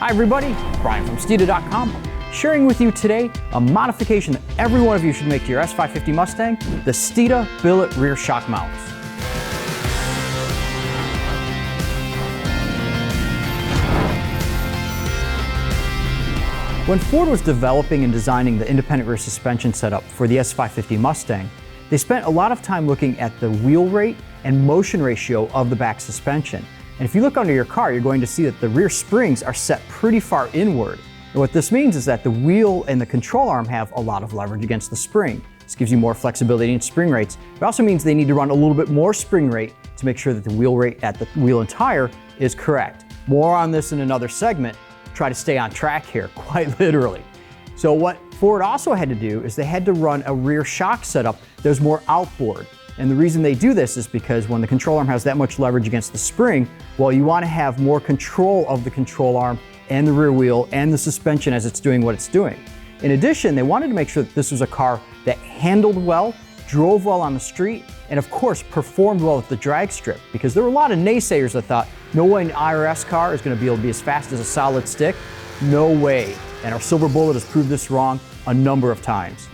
Hi everybody, Brian from Steeda.com, sharing with you today a modification that every one of you should make to your S550 Mustang, the Steeda Billet Rear Shock Mounts. When Ford was developing and designing the independent rear suspension setup for the S550 Mustang, they spent a lot of time looking at the wheel rate and motion ratio of the back suspension. And if you look under your car, you're going to see that the rear springs are set pretty far inward. And what this means is that the wheel and the control arm have a lot of leverage against the spring. This gives you more flexibility in spring rates. It also means they need to run a little bit more spring rate to make sure that the wheel rate at the wheel and tire is correct. More on this in another segment. Try to stay on track here, quite literally. So what Ford also had to do is they had to run a rear shock setup that was more outboard. And the reason they do this is because when the control arm has that much leverage against the spring, well, you want to have more control of the control arm and the rear wheel and the suspension as it's doing what it's doing. In addition, they wanted to make sure that this was a car that handled well, drove well on the street, and of course performed well with the drag strip, because there were a lot of naysayers that thought, no way an IRS car is going to be able to be as fast as a solid stick. No way. And our Silver Bullet has proved this wrong a number of times.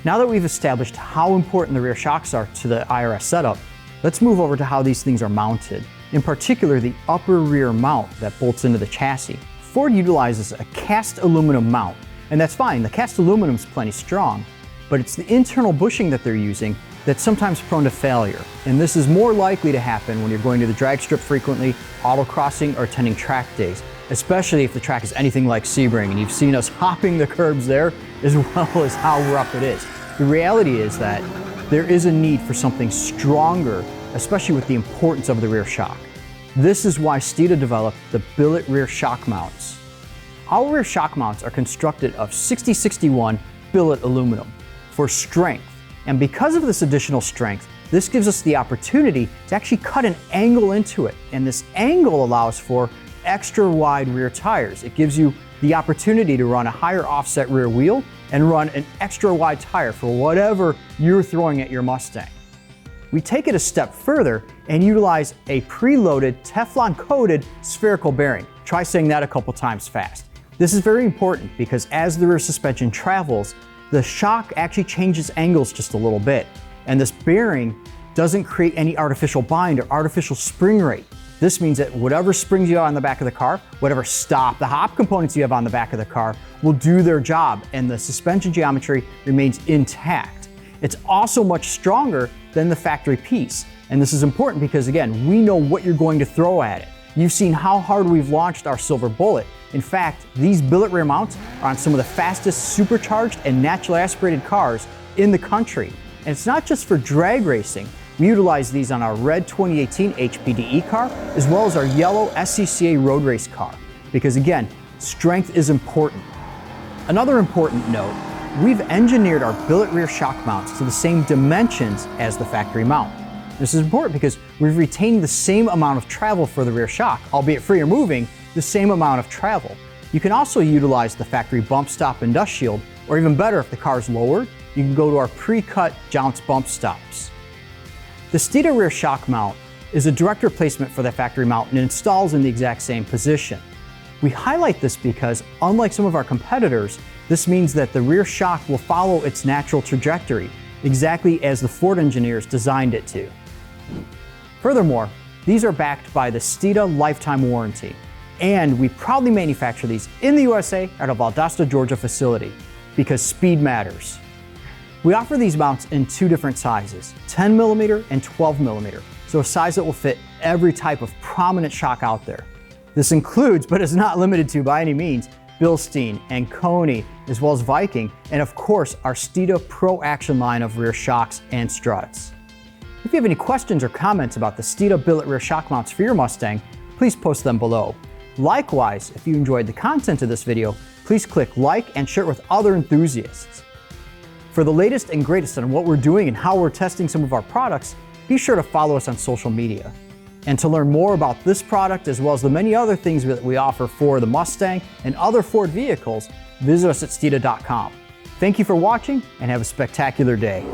Now that we've established how important the rear shocks are to the IRS setup, let's move over to how these things are mounted. In particular, the upper rear mount that bolts into the chassis. Ford utilizes a cast aluminum mount, and that's fine. The cast aluminum is plenty strong, but it's the internal bushing that they're using that's sometimes prone to failure. And this is more likely to happen when you're going to the drag strip frequently, autocrossing, or attending track days, especially if the track is anything like Sebring, and you've seen us hopping the curbs there as well as how rough it is. The reality is that there is a need for something stronger, especially with the importance of the rear shock. This is why Steeda developed the Billet Rear Shock Mounts. Our rear shock mounts are constructed of 6061 billet aluminum for strength. And because of this additional strength, this gives us the opportunity to actually cut an angle into it. And this angle allows for extra wide rear tires. It gives you the opportunity to run a higher offset rear wheel and run an extra wide tire for whatever you're throwing at your Mustang. We take it a step further and utilize a preloaded Teflon coated spherical bearing. Try saying that a couple times fast. This is very important because as the rear suspension travels, the shock actually changes angles just a little bit. And this bearing doesn't create any artificial bind or artificial spring rate. This means that whatever springs you have on the back of the car, whatever stop, the hop components you have on the back of the car will do their job, and the suspension geometry remains intact. It's also much stronger than the factory piece. And this is important because, again, we know what you're going to throw at it. You've seen how hard we've launched our Silver Bullet. In fact, these billet rear mounts are on some of the fastest supercharged and naturally aspirated cars in the country. And it's not just for drag racing. We utilize these on our red 2018 HPDE car, as well as our yellow SCCA road race car. Because again, strength is important. Another important note, we've engineered our billet rear shock mounts to the same dimensions as the factory mount. This is important because we've retained the same amount of travel for the rear shock, albeit free or moving, the same amount of travel. You can also utilize the factory bump stop and dust shield, or even better, if the car is lowered, you can go to our pre-cut jounce bump stops. The Steeda rear shock mount is a direct replacement for the factory mount and installs in the exact same position. We highlight this because, unlike some of our competitors, this means that the rear shock will follow its natural trajectory, exactly as the Ford engineers designed it to. Furthermore, these are backed by the Steeda lifetime warranty, and we proudly manufacture these in the USA at our Valdosta, Georgia facility, because speed matters. We offer these mounts in two different sizes, 10mm and 12mm, so a size that will fit every type of prominent shock out there. This includes, but is not limited to by any means, Bilstein and Coney, as well as Viking, and of course our Steeda Pro Action line of rear shocks and struts. If you have any questions or comments about the Steeda Billet Rear Shock Mounts for your Mustang, please post them below. Likewise, if you enjoyed the content of this video, please click like and share it with other enthusiasts. For the latest and greatest on what we're doing and how we're testing some of our products, be sure to follow us on social media. And to learn more about this product as well as the many other things that we offer for the Mustang and other Ford vehicles, visit us at Steeda.com. Thank you for watching and have a spectacular day.